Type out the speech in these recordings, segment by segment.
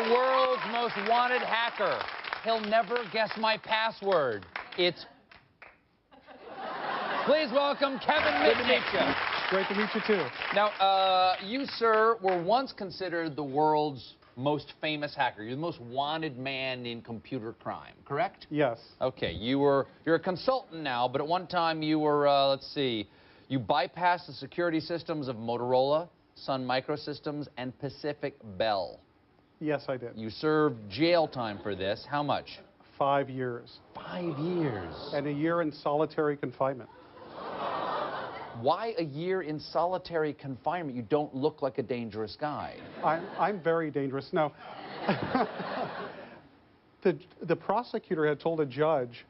The world's most wanted hacker. He'll never guess my password. It's... Please welcome Kevin Mitnick. Great to meet you, too. Now, you, sir, were once considered the world's most famous hacker. You're the most wanted man in computer crime, correct? Yes. Okay, you're a consultant now, but at one time you were, let's see, you bypassed the security systems of Motorola, Sun Microsystems, and Pacific Bell. Yes, I did. You served jail time for this. How much? 5 years. 5 years. And a year in solitary confinement. Why a year in solitary confinement? You don't look like a dangerous guy. I'm very dangerous. No. The prosecutor had told a judge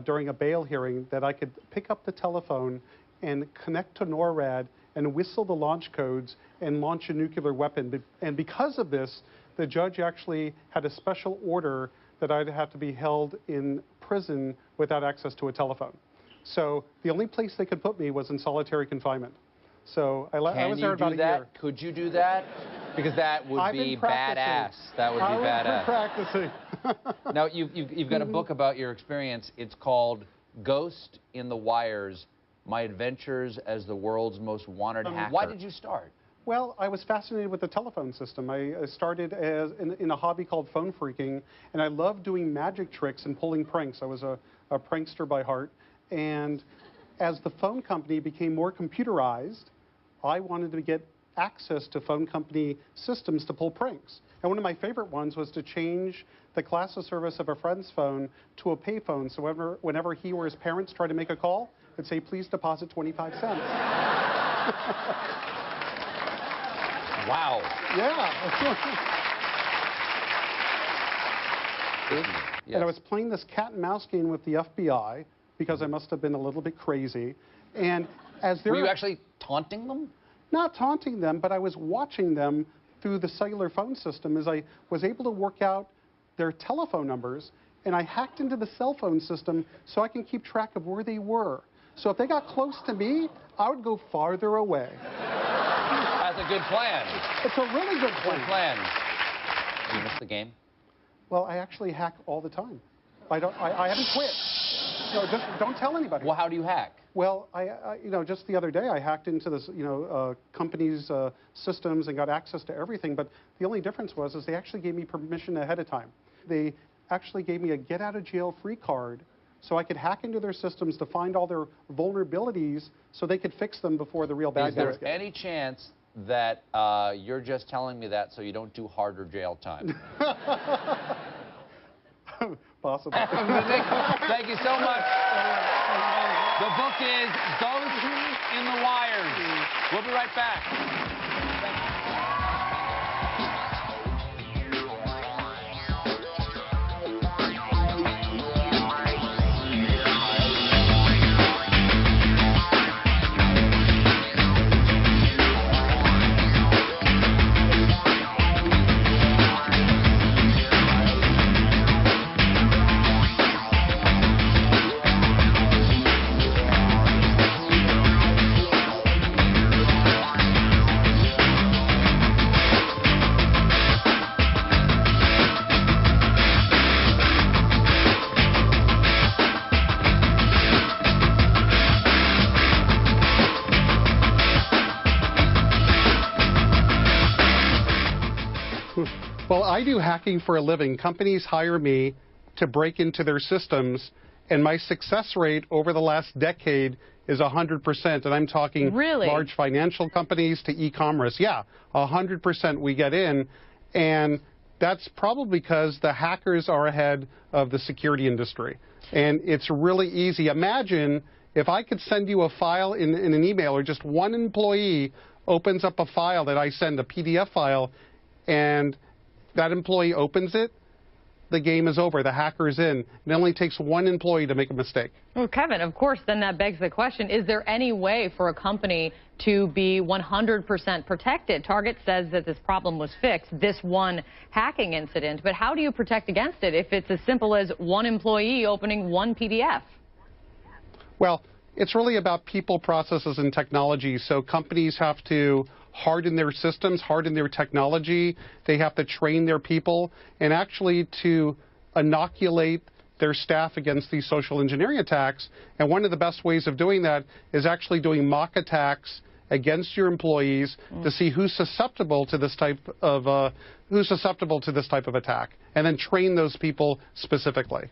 during a bail hearing that I could pick up the telephone and connect to NORAD and whistle the launch codes and launch a nuclear weapon. And because of this, the judge actually had a special order that I'd have to be held in prison without access to a telephone. So the only place they could put me was in solitary confinement. So I was there about a year. Could you do that? Because that would be badass. That would be badass. Practicing. Now, you've got a book about your experience. It's called Ghost in the Wires, My Adventures as the World's Most Wanted Hacker. Why did you start? Well, I was fascinated with the telephone system. I started in a hobby called phone phreaking, and I loved doing magic tricks and pulling pranks. I was a prankster by heart. And as the phone company became more computerized, I wanted to get access to phone company systems to pull pranks. And one of my favorite ones was to change the class of service of a friend's phone to a payphone. So whenever he or his parents tried to make a call, it'd say, please deposit 25 cents. Wow. Yeah. Yes. And I was playing this cat and mouse game with the FBI because I must have been a little bit crazy. And as they were you actually taunting them? Not taunting them, but I was watching them through the cellular phone system as I was able to work out their telephone numbers, and I hacked into the cell phone system so I can keep track of where they were. So if they got close to me, I would go farther away. That's a good plan. It's a really good plan. Good plan. Did you miss the game? Well, I actually hack all the time. I haven't quit. No, just don't tell anybody. Well, how do you hack? Well, just the other day I hacked into this, company's systems and got access to everything. But the only difference was they actually gave me permission ahead of time. They actually gave me a get-out-of-jail-free card so I could hack into their systems to find all their vulnerabilities so they could fix them before the real bad guys. Is there any chance that you're just telling me that so you don't do harder jail time? Possible. Thank you so much. The book is Ghost in the Wires. We'll be right back. Well, I do hacking for a living. Companies hire me to break into their systems, and my success rate over the last decade is 100%. And I'm talking large financial companies to e-commerce. Yeah, 100% we get in, and that's probably because the hackers are ahead of the security industry. And it's really easy. Imagine if I could send you a file in an email, or just one employee opens up a file that I send, a PDF file, and that employee opens it, the game is over. The hacker is in. It only takes one employee to make a mistake. Well, Kevin, of course, then that begs the question, is there any way for a company to be 100% protected? Target says that this problem was fixed, this one hacking incident, but how do you protect against it if it's as simple as one employee opening one PDF? Well, it's really about people, processes, and technology. So companies have to harden their systems, harden their technology. They have to train their people, and actually to inoculate their staff against these social engineering attacks. And one of the best ways of doing that is actually doing mock attacks against your employees to see who's susceptible to this type of attack, and then train those people specifically.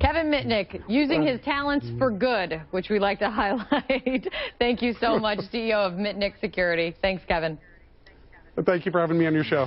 Kevin Mitnick, using his talents for good, which we like to highlight. Thank you so much, CEO of Mitnick Security. Thanks, Kevin. Thank you for having me on your show.